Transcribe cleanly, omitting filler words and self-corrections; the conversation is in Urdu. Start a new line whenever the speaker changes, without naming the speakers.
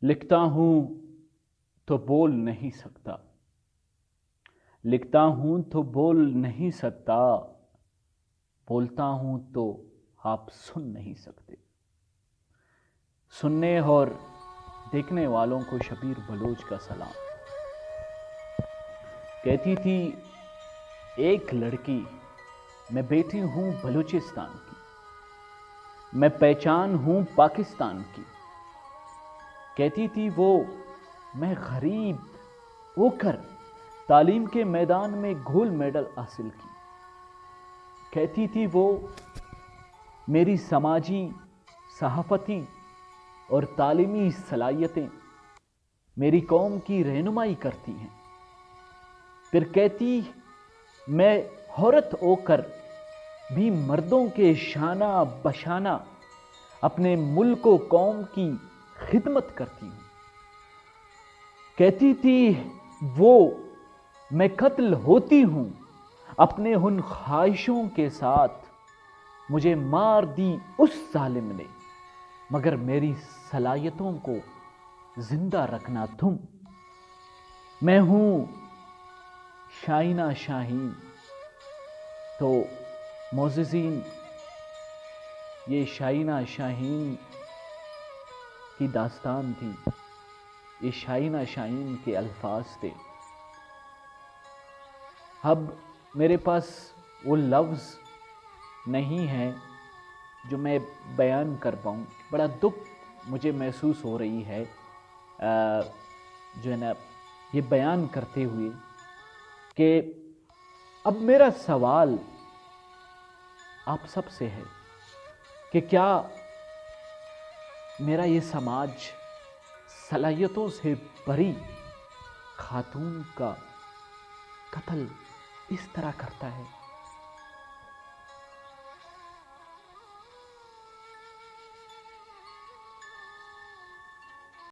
لکھتا ہوں تو بول نہیں سکتا، لکھتا ہوں تو بول نہیں سکتا، بولتا ہوں تو آپ سن نہیں سکتے۔ سننے اور دیکھنے والوں کو شبیر بلوچ کا سلام۔ کہتی تھی ایک لڑکی، میں بیٹی ہوں بلوچستان کی، میں پہچان ہوں پاکستان کی۔ کہتی تھی وہ میں غریب ہو کر تعلیم کے میدان میں گولڈ میڈل حاصل کی۔ کہتی تھی وہ میری سماجی، صحافتی اور تعلیمی صلاحیتیں میری قوم کی رہنمائی کرتی ہیں۔ پھر کہتی میں عورت ہو کر بھی مردوں کے شانہ بشانہ اپنے ملک و قوم کی خدمت کرتی ہوں۔ کہتی تھی وہ میں قتل ہوتی ہوں اپنے ان خواہشوں کے ساتھ، مجھے مار دی اس ظالم نے، مگر میری صلاحیتوں کو زندہ رکھنا تم۔ میں ہوں شائنہ شاہین۔ تو معززین، یہ شائنہ شاہین کی داستان تھی، یہ شائنہ شاہین کے الفاظ تھے۔ اب میرے پاس وہ لفظ نہیں ہیں جو میں بیان کر پاؤں۔ بڑا دکھ مجھے محسوس ہو رہی ہے جو ہے نا یہ بیان کرتے ہوئے، کہ اب میرا سوال آپ سب سے ہے کہ کیا میرا یہ سماج صلاحیتوں سے بھری خاتون کا قتل اس طرح کرتا ہے؟